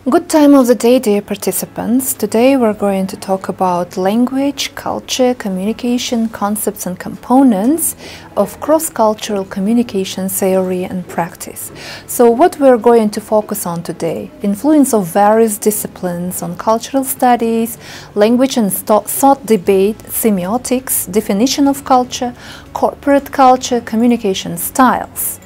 Good time of the day, dear participants. Today we're going to talk about language, culture, communication, concepts and components of cross-cultural communication theory and practice. So what we're going to focus on today: influence of various disciplines on cultural studies, language and thought debate, semiotics, definition of culture, corporate culture, communication styles.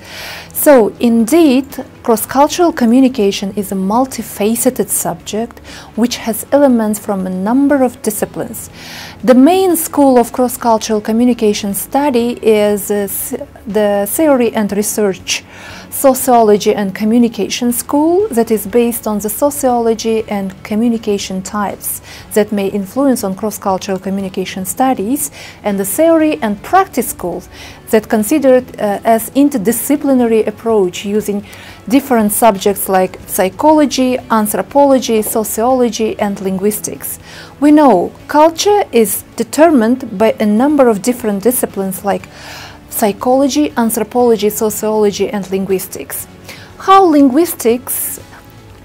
So, indeed, cross-cultural communication is a multifaceted subject which has elements from a number of disciplines. The main school of cross-cultural communication study is the Theory and Research, Sociology and Communication School, that is based on the sociology and communication types that may influence on cross-cultural communication studies, and the Theory and Practice School that considered as interdisciplinary approach using different subjects like psychology, anthropology, sociology and linguistics. We know culture is determined by a number of different disciplines like psychology, anthropology, sociology and linguistics. How linguistics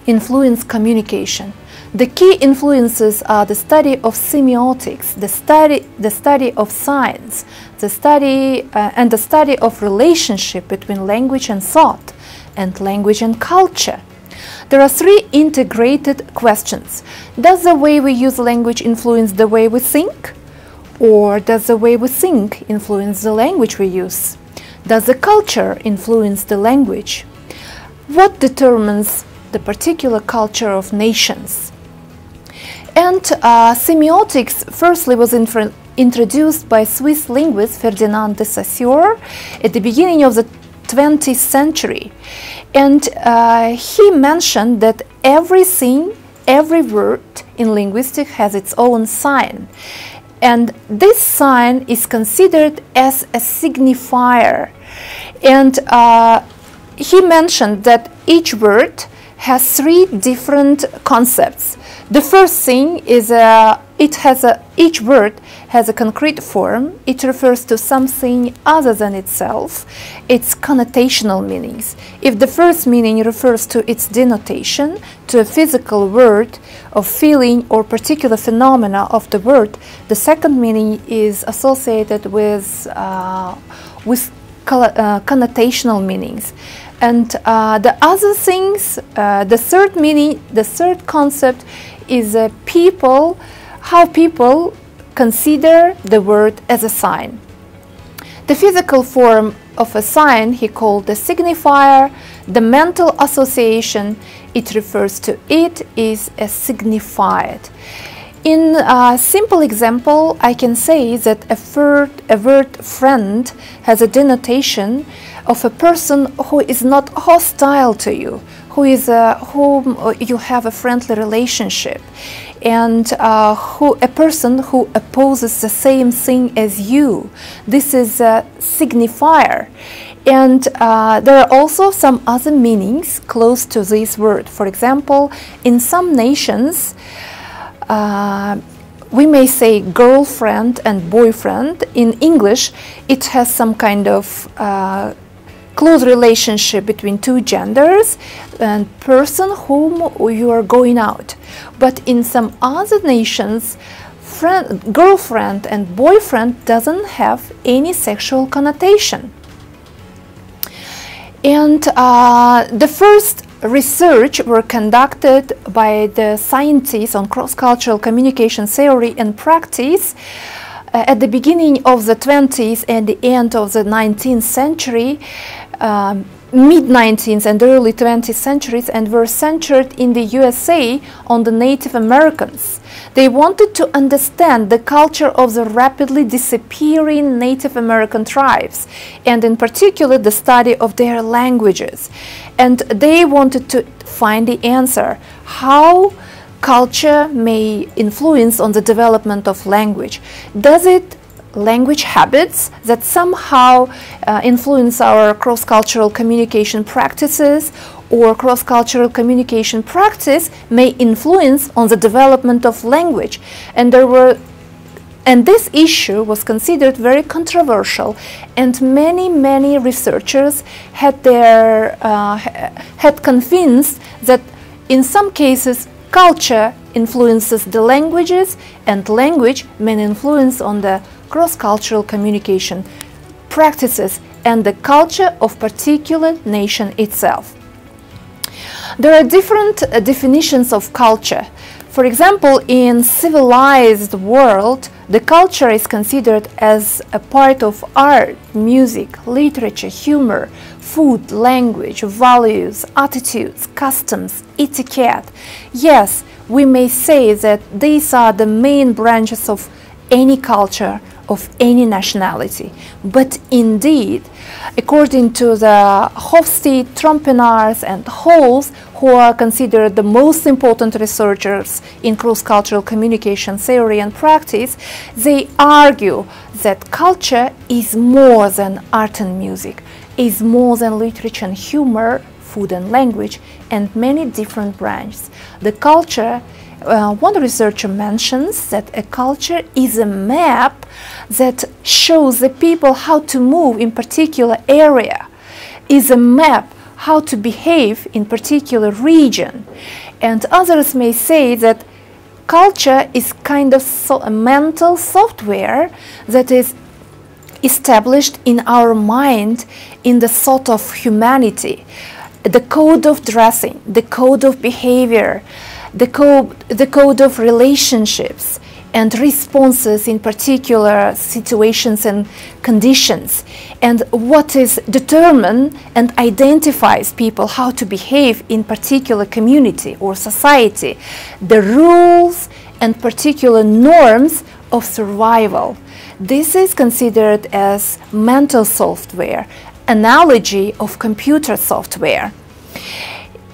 influence communication? The key influences are the study of semiotics, the study of science, the study of relationship between language and thought, and language and culture. There are three integrated questions. Does the way we use language influence the way we think? Or does the way we think influence the language we use? Does the culture influence the language? What determines the particular culture of nations? And semiotics firstly was introduced by Swiss linguist Ferdinand de Saussure at the beginning of the 20th century. And he mentioned that every word in linguistics has its own sign. And this sign is considered as a signifier. And he mentioned that each word has three different concepts. The first thing is each word has a concrete form. It refers to something other than itself, its connotational meanings. If the first meaning refers to its denotation, to a physical word of feeling or particular phenomena of the word, the second meaning is associated with connotational meanings. And the other things, the third meaning, the third concept is how people consider the word as a sign. The physical form of a sign he called the signifier. The mental association it refers to it is a signified. In a simple example, I can say that a word friend has a denotation of a person who is not hostile to you, whom you have a friendly relationship, and a person who opposes the same thing as you. This is a signifier. And there are also some other meanings close to this word. For example, in some nations, we may say girlfriend and boyfriend. In English, it has some kind of close relationship between two genders and person whom you are going out. But in some other nations, girlfriend and boyfriend doesn't have any sexual connotation. And the first research were conducted by the scientists on cross-cultural communication theory and practice at the beginning of the 20th and the end of the 19th century, mid-19th and early 20th centuries, and were centered in the USA on the Native Americans. They wanted to understand the culture of the rapidly disappearing Native American tribes, and in particular the study of their languages. And they wanted to find the answer, how culture may influence on the development of language. Does it language habits that somehow influence our cross-cultural communication practices, or cross-cultural communication practice may influence on the development of language? And this issue was considered very controversial, and many researchers had convinced that In some cases, culture influences the languages, and language may influence on the cross-cultural communication practices and the culture of particular nation itself. There are different definitions of culture. For example, in civilized world, the culture is considered as a part of art, music, literature, humor, food, language, values, attitudes, customs, etiquette. Yes, we may say that these are the main branches of any culture, of any nationality. But indeed, according to the Hofstede, Trompenaars and Halls, who are considered the most important researchers in cross-cultural communication theory and practice, they argue that culture is more than art and music, is more than literature and humor, food and language, and many different branches. The culture, one researcher mentions that a culture is a map that shows the people how to move in particular area, is a map how to behave in particular region. And others may say that culture is kind of a mental software that is established in our mind in the thought of humanity. The code of dressing, the code of behavior, the code of relationships and responses in particular situations and conditions, and what is determined and identifies people how to behave in particular community or society, the rules and particular norms of survival. This is considered as mental software, analogy of computer software.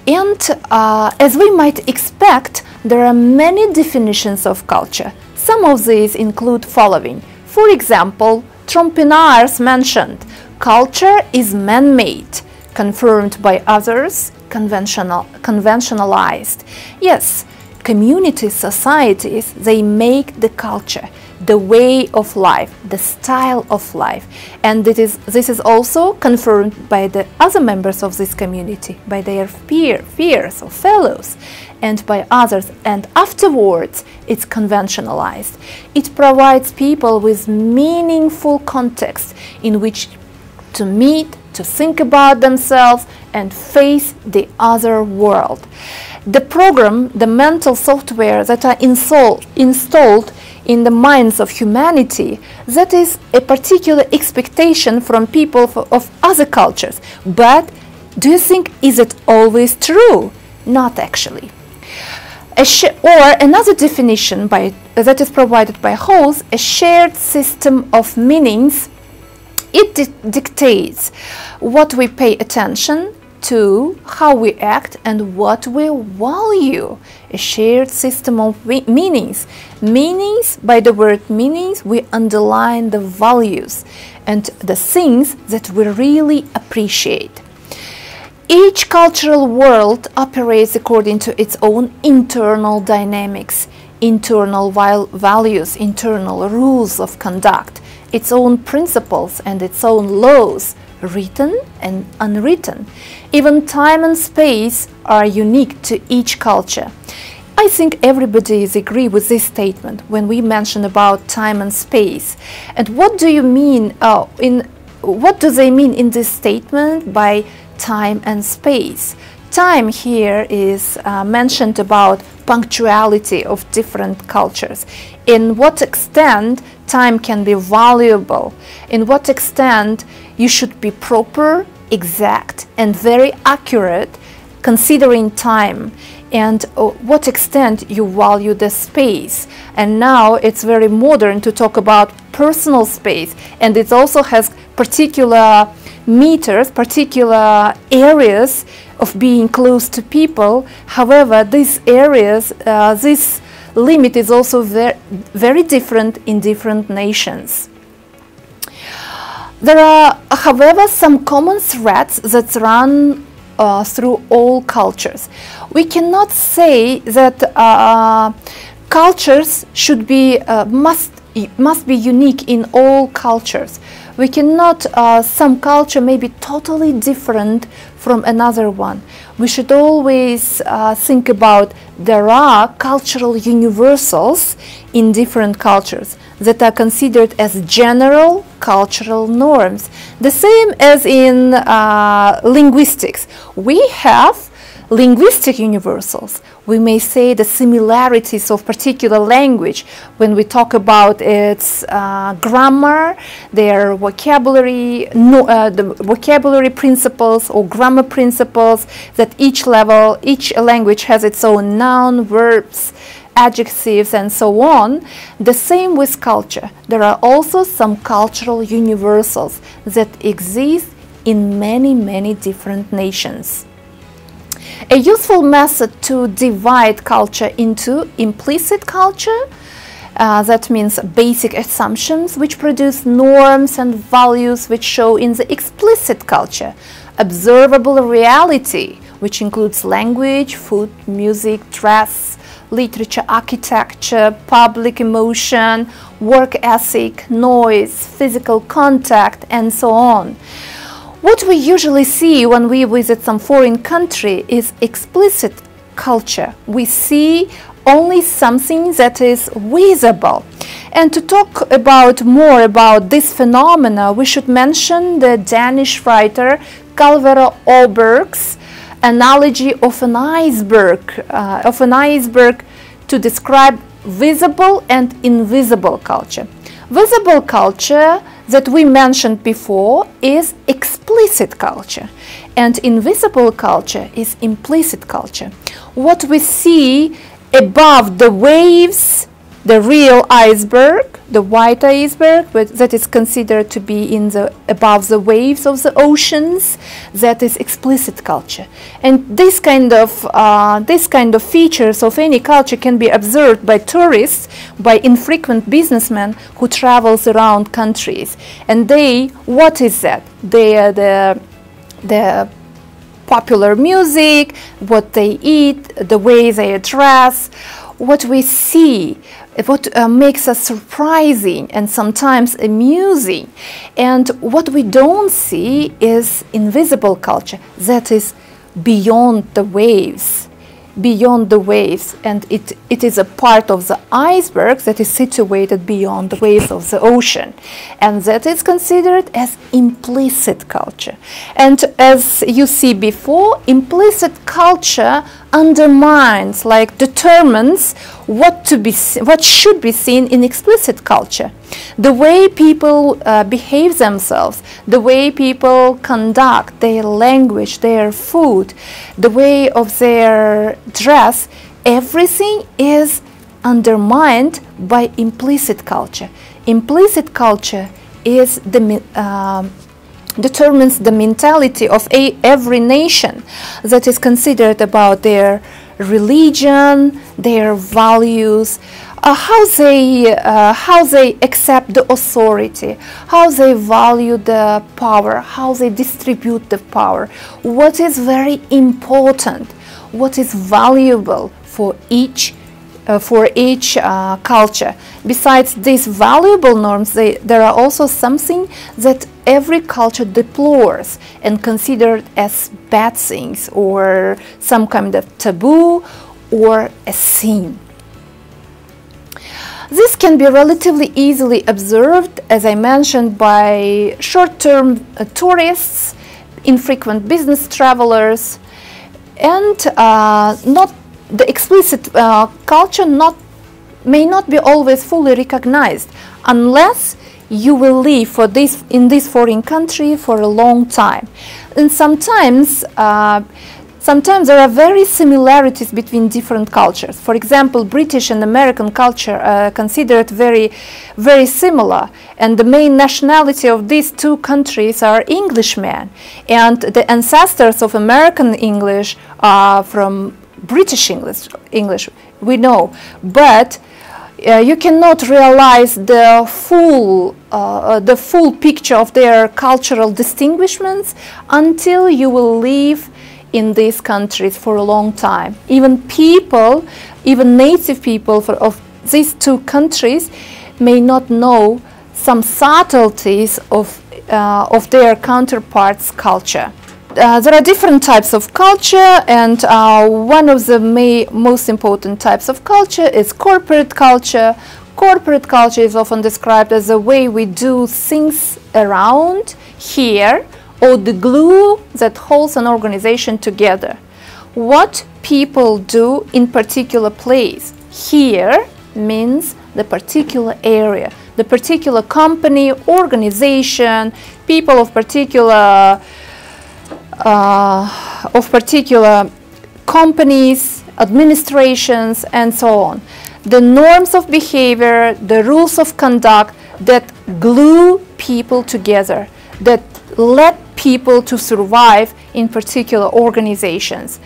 And as we might expect, there are many definitions of culture. Some of these include following. For example, Trompenaars mentioned, culture is man-made, confirmed by others, conventionalized. Yes, communities, societies, they make the culture, the way of life, the style of life. And this is also confirmed by the other members of this community, by their peers or fellows, and by others. And afterwards, it's conventionalized. It provides people with meaningful context in which to meet, to think about themselves, and face the other world. The program, the mental software that are installed in the minds of humanity, that is a particular expectation from people of other cultures. But do you think, is it always true? Not actually. Or another definition that is provided by Halls, a shared system of meanings. It dictates what we pay attention to, how we act, and what we value. A shared system of meanings. Meanings, by the word meanings, we underline the values and the things that we really appreciate. Each cultural world operates according to its own internal dynamics, internal values, internal rules of conduct, its own principles and its own laws, written and unwritten. Even time and space are unique to each culture. I think everybody is agree with this statement when we mention about time and space. And what do you mean what do they mean in this statement by time and space? Time here is mentioned about punctuality of different cultures. In what extent time can be valuable? In what extent you should be proper, exact, and very accurate considering time, and what extent you value the space. And now it's very modern to talk about personal space, and it also has particular meters, particular areas of being close to people. However, these areas, this limit is also very different in different nations. There are, however, some common threads that run through all cultures. We cannot say that cultures should be must be unique in all cultures. We cannot, some culture may be totally different from another one. We should always think about there are cultural universals in different cultures that are considered as general cultural norms. The same as in linguistics. We have linguistic universals. We may say the similarities of particular language when we talk about its grammar, their vocabulary, the vocabulary principles or grammar principles, that each language has its own noun, verbs, adjectives, and so on. The same with culture. There are also some cultural universals that exist in many, many different nations. A useful method to divide culture into implicit culture, that means basic assumptions which produce norms and values which show in the explicit culture, observable reality, which includes language, food, music, dress, literature, architecture, public emotion, work ethic, noise, physical contact, and so on. What we usually see when we visit some foreign country is explicit culture. We see only something that is visible. And to talk more about this phenomena, we should mention the Danish writer Calvera Olberg's analogy of an iceberg to describe visible and invisible culture. Visible culture that we mentioned before is explicit culture, and invisible culture is implicit culture. What we see above the waves, the real iceberg, the white iceberg, that is considered to be above the waves of the oceans, that is explicit culture. And this kind of features of any culture can be observed by tourists, by infrequent businessmen who travels around countries. And what is that? They are the popular music, what they eat, the way they dress, what we see, what makes us surprising and sometimes amusing. And what we don't see is invisible culture, that is beyond the waves. And it is a part of the iceberg that is situated beyond the waves of the ocean, and that is considered as implicit culture. And as you see before, implicit culture undermines, determines what should be seen in explicit culture. The way people behave themselves, the way people conduct their language, their food, the way of their dress, everything is undermined by implicit culture. Implicit culture is determines the mentality of every nation, that is considered about their religion, their values, how they accept the authority, how they value the power, how they distribute the power, what is very important, what is valuable for each culture. Besides these valuable norms, there are also something that every culture deplores and considered as bad things or some kind of taboo or a sin. This can be relatively easily observed, as I mentioned, by short-term tourists, infrequent business travelers, and the explicit culture may not be always fully recognized unless you will live in this foreign country for a long time. And sometimes there are very similarities between different cultures. For example, British and American culture are considered very, very similar, and the main nationality of these two countries are Englishmen, and the ancestors of American English are from British English, we know, but you cannot realize the full picture of their cultural distinguishments until you will live in these countries for a long time. Even native people of these two countries may not know some subtleties of of their counterparts' culture. There are different types of culture, and one of the most important types of culture is corporate culture. Corporate culture is often described as the way we do things around here, or the glue that holds an organization together. What people do in particular place. Here means the particular area, the particular company, organization, people of particular companies, administrations, and so on. The norms of behavior, the rules of conduct that glue people together, that let people to survive in particular organizations.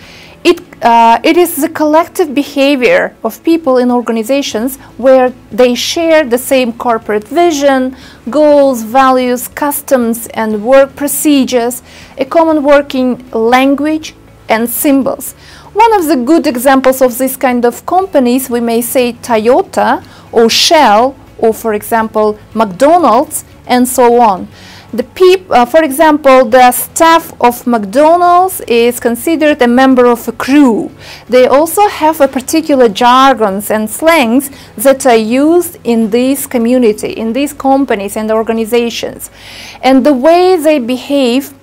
It is the collective behavior of people in organizations where they share the same corporate vision, goals, values, customs, and work procedures, a common working language, and symbols. One of the good examples of this kind of companies, we may say Toyota or Shell, or for example McDonald's, and so on. For example, the staff of McDonald's is considered a member of a crew. They also have a particular jargons and slangs that are used in this community, in these companies and organizations. And the way they behave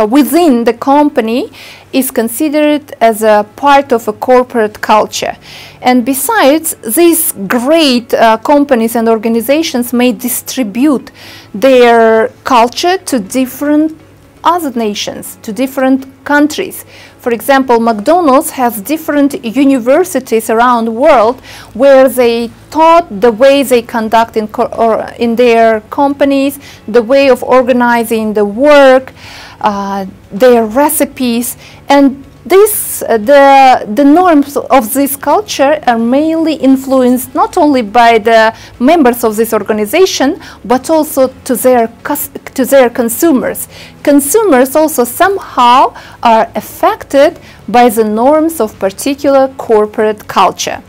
within the company is considered as a part of a corporate culture. And besides, these great companies and organizations may distribute their culture to different other nations, to different countries. For example, McDonald's has different universities around the world where they taught the way they conduct in their companies, the way of organizing the work, their recipes, and the norms of this culture are mainly influenced not only by the members of this organization, but also to their consumers. Consumers also somehow are affected by the norms of particular corporate culture.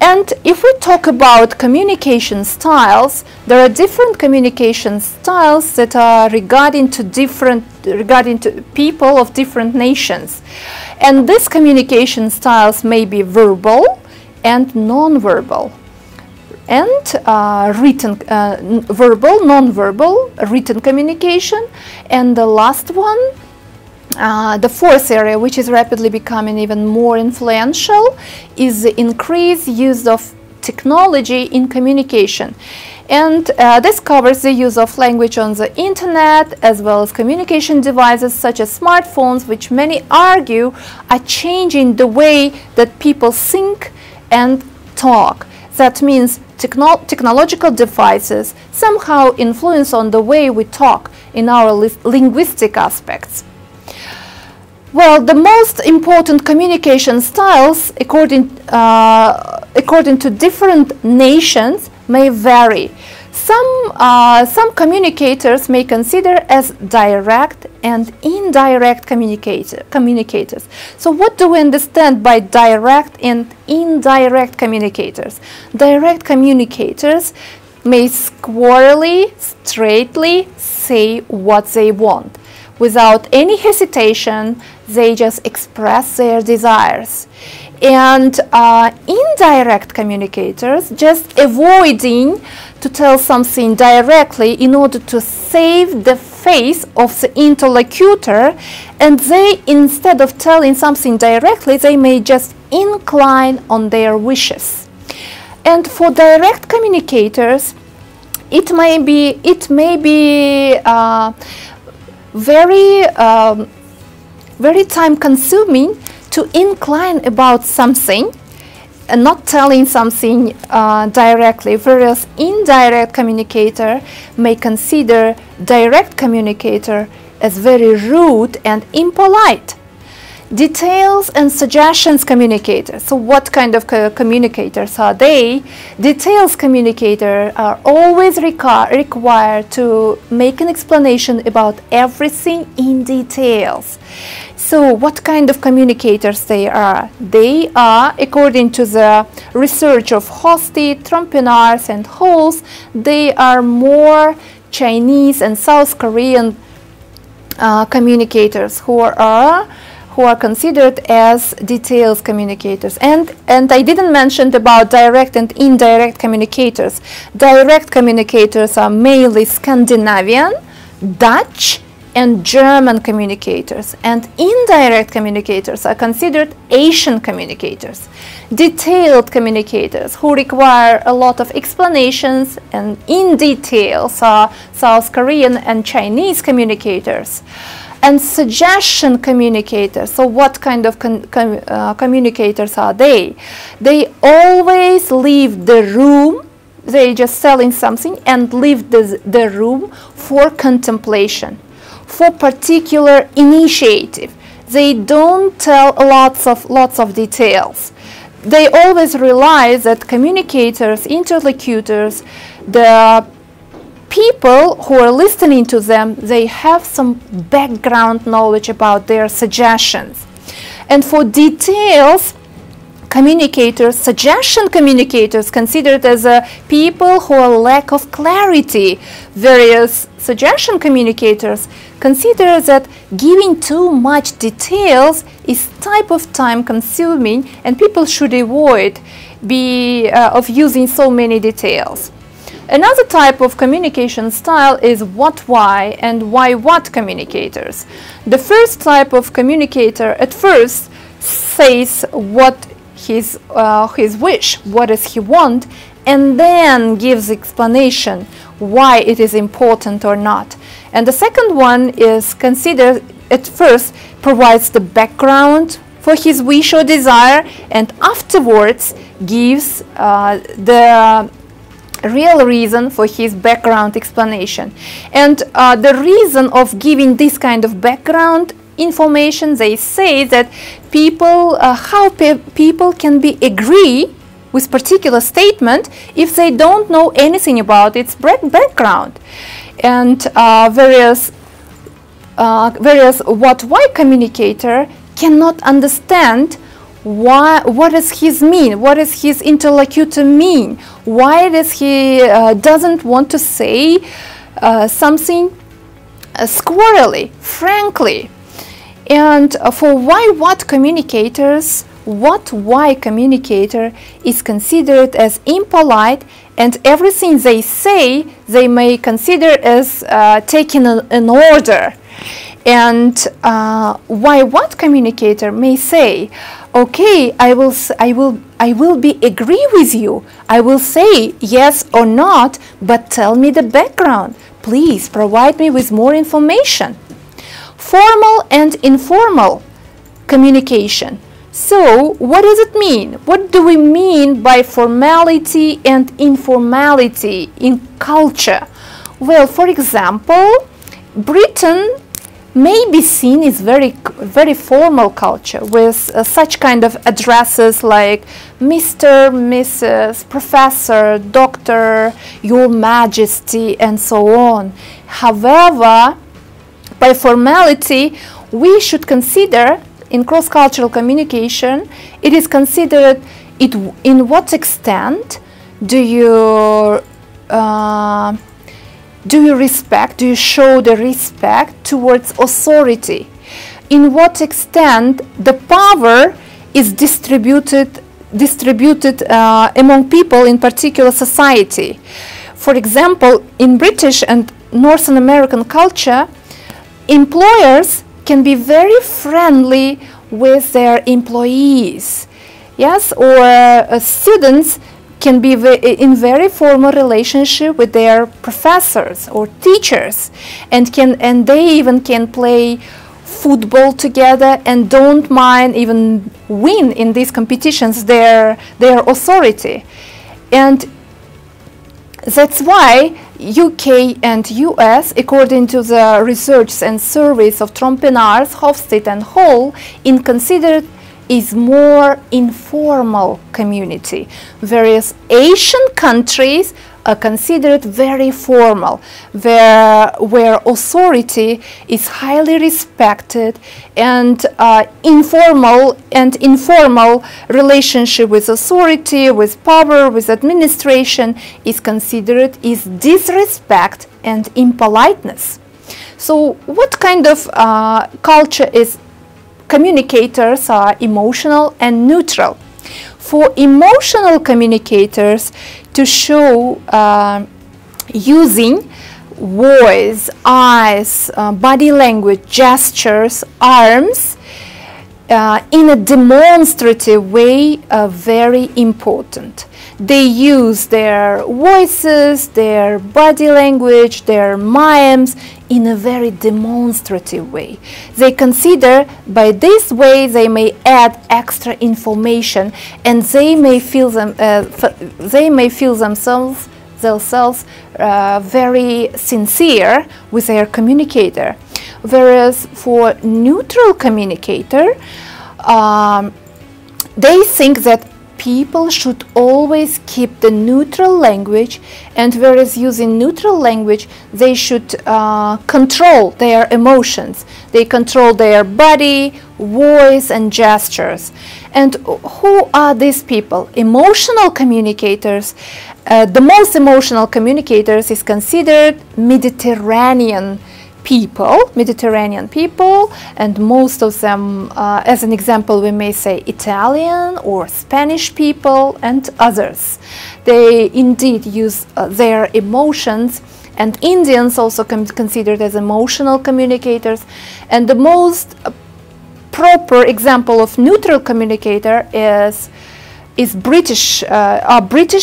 And if we talk about communication styles, there are different communication styles that are regarding to people of different nations. And these communication styles may be verbal and non-verbal. And verbal, non-verbal, written communication. And the last one, the fourth area, which is rapidly becoming even more influential, is the increased use of technology in communication. And this covers the use of language on the internet, as well as communication devices such as smartphones, which many argue are changing the way that people think and talk. That means technological devices somehow influence on the way we talk in our linguistic aspects. Well, the most important communication styles, according to different nations, may vary. Some communicators may consider as direct and indirect communicators. So what do we understand by direct and indirect communicators? Direct communicators may squarely, straightly say what they want. Without any hesitation, they just express their desires. And indirect communicators just avoiding to tell something directly in order to save the face of the interlocutor, and they, instead of telling something directly, they may just incline on their wishes. And for direct communicators, it may be very time-consuming to incline about something and not telling something directly, whereas indirect communicator may consider direct communicator as very rude and impolite. Details and suggestions communicators. So what kind of communicators are they? Details communicators are always required to make an explanation about everything in details. So what kind of communicators they are? They are, according to the research of Hosty, Trompinars and Halls, they are more Chinese and South Korean communicators who are considered as details communicators. And I didn't mention about direct and indirect communicators. Direct communicators are mainly Scandinavian, Dutch, and German communicators, and indirect communicators are considered Asian communicators. Detailed communicators who require a lot of explanations and in details are South Korean and Chinese communicators. And suggestion communicators, so what kind of communicators are they? They always leave the room, they just selling something and leave the room for contemplation, for particular initiative. They don't tell lots of details. They always realize that communicators, interlocutors, the people who are listening to them, they have some background knowledge about their suggestions. And for details, communicators, suggestion communicators, considered as people who are lack of clarity. Various suggestion communicators consider that giving too much details is type of time consuming and people should avoid of using so many details. Another type of communication style is what why and why what communicators. The first type of communicator at first says what his wish, what does he want, and then gives explanation why it is important or not. And the second one is considered at first provides the background for his wish or desire and afterwards gives the real reason for his background explanation. And the reason of giving this kind of background information, they say that people, people can be agree with particular statement if they don't know anything about its background. And various what-why communicator cannot understand what does his mean, what does his interlocutor mean, why does he doesn't want to say something squarely, frankly. And for why-what communicators, what-why communicator is considered as impolite, and everything they say they may consider as taking an order. And why-what communicator may say, okay, I will be agree with you. I will say yes or not, but tell me the background. Please provide me with more information. Formal and informal communication. So, what does it mean? What do we mean by formality and informality in culture? Well, for example, Britain may be seen as very formal culture with such kind of addresses like Mr., Mrs., Professor, Doctor, Your Majesty, and so on. However, by formality, we should consider in cross-cultural communication, it is considered in what extent do you respect, do you show the respect towards authority? In what extent the power is distributed among people in particular society? For example, in British and Northern American culture, employers can be very friendly with their employees, yes, or students can be in very formal relationship with their professors or teachers, and they even can play football together and don't mind even win in these competitions their authority. And that's why UK and US, according to the research and surveys of Trompinars, Hofstede and Hall, considered is more informal community. Various Asian countries considered very formal, where authority is highly respected, and informal relationship with authority, with power, with administration is considered is disrespect and impoliteness. So what kind of culture is communicators are emotional and neutral? For emotional communicators to show using voice, eyes, body language, gestures, arms in a demonstrative way are very important. They use their voices, their body language, their mimes in a very demonstrative way. They consider by this way they may add extra information, and they may feel themselves very sincere with their communicator. Whereas for neutral communicator, they think that people should always keep the neutral language, and whereas using neutral language, they should control their emotions. They control their body, voice, and gestures. And who are these people? Emotional communicators. The most emotional communicators is considered Mediterranean people, and most of them, as an example, we may say Italian or Spanish people and others. They indeed use their emotions, and Indians also considered as emotional communicators. And the most proper example of neutral communicator is British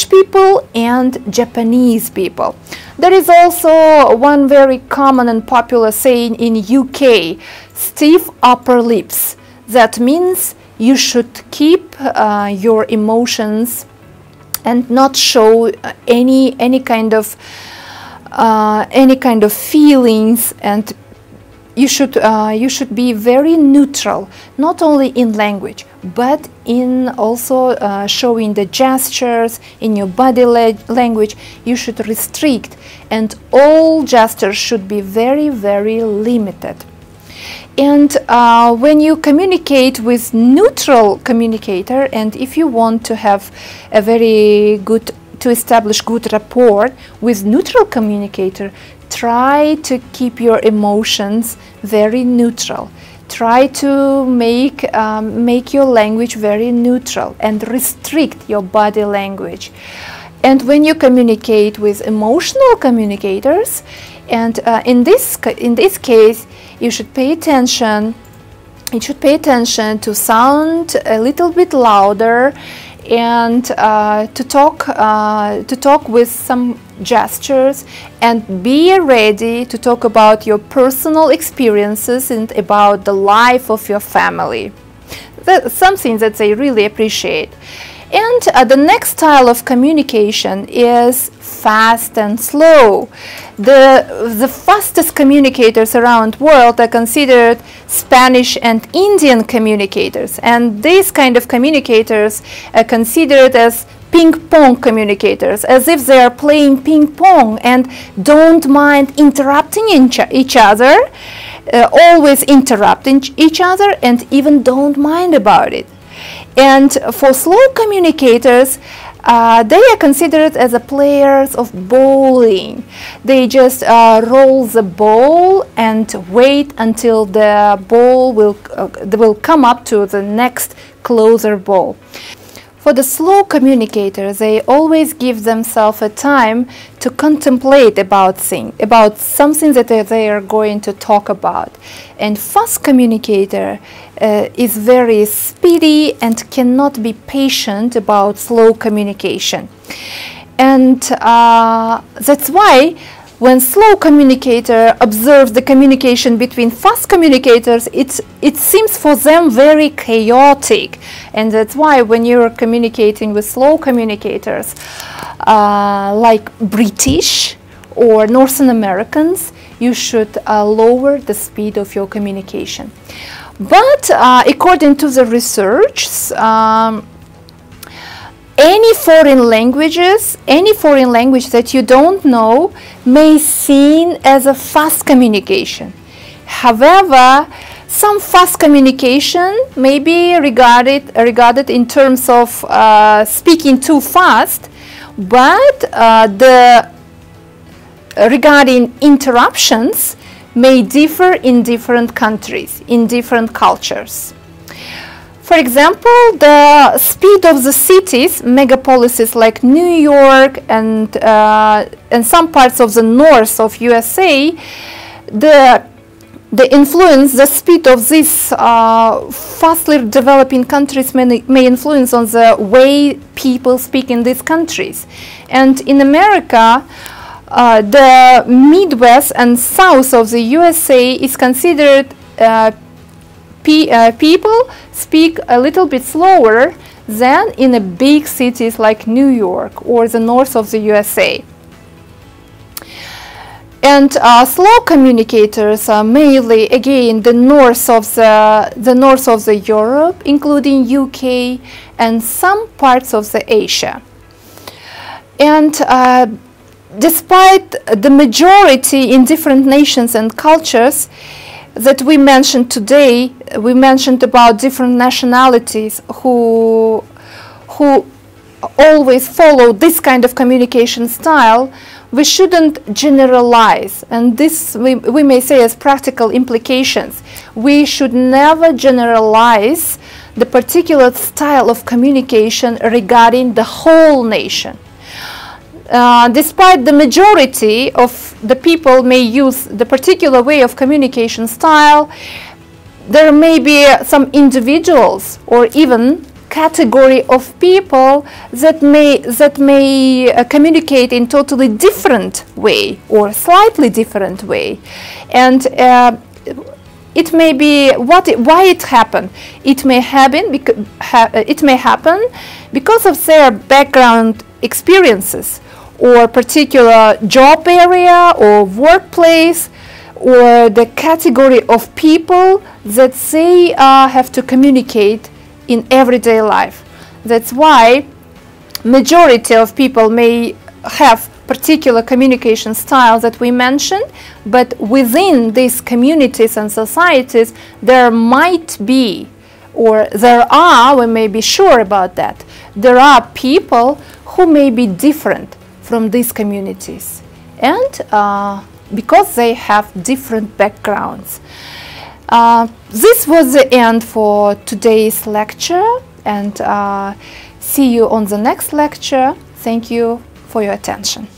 people and Japanese people. There is also one very common and popular saying in UK, stiff upper lips. That means you should keep your emotions and not show any kind of feelings, and you should be very neutral, not only in language, but in also showing the gestures, in your body language. You should restrict, and all gestures should be very, very limited. And when you communicate with neutral communicator, and if you want to have a very good, to establish good rapport with neutral communicator, try to keep your emotions very neutral. Try to make your language very neutral and restrict your body language. And when you communicate with emotional communicators, and in this case, you should pay attention. You should pay attention to sound a little bit louder, and to talk with some gestures, and be ready to talk about your personal experiences and about the life of your family. That's something that they really appreciate. And the next style of communication is fast and slow. The fastest communicators around the world are considered Spanish and Indian communicators, and these kind of communicators are considered as ping-pong communicators, as if they are playing ping-pong and don't mind interrupting each other, always interrupting each other, and even don't mind about it. And for slow communicators, they are considered as the players of bowling. They just roll the ball and wait until the ball will come up to the next closer ball. For the slow communicators, they always give themselves a time to contemplate about something that they are going to talk about. And fast communicator is very speedy and cannot be patient about slow communication. And that's why when slow communicator observes the communication between fast communicators, it seems for them very chaotic. And that's why when you're communicating with slow communicators, like British or Northern Americans, you should lower the speed of your communication. But according to the research, any foreign language that you don't know may seen as a fast communication. However, some fast communication may be regarded in terms of speaking too fast, but regarding interruptions may differ in different countries, in different cultures. For example, the speed of the cities, megapolises like New York and some parts of the north of USA, the speed of these fastly developing countries may influence on the way people speak in these countries. And in America, the Midwest and South of the USA is considered people speak a little bit slower than in a big cities like New York or the north of the USA. And slow communicators are mainly, again, the north of the Europe, including UK and some parts of the Asia. And despite the majority in different nations and cultures that we mentioned today, we mentioned about different nationalities who always follow this kind of communication style. We shouldn't generalize, and this we may say as practical implications. We should never generalize the particular style of communication regarding the whole nation. Despite the majority of the people may use the particular way of communication style, there may be some individuals or even category of people that may communicate in totally different way or slightly different way, and it may be why it happened. It may happen because of their background experiences or particular job area or workplace, or the category of people that they have to communicate in everyday life. That's why majority of people may have particular communication styles that we mentioned, but within these communities and societies there might be, or there are, we may be sure about that, there are people who may be different from these communities, and because they have different backgrounds. This was the end for today's lecture, and see you on the next lecture. Thank you for your attention.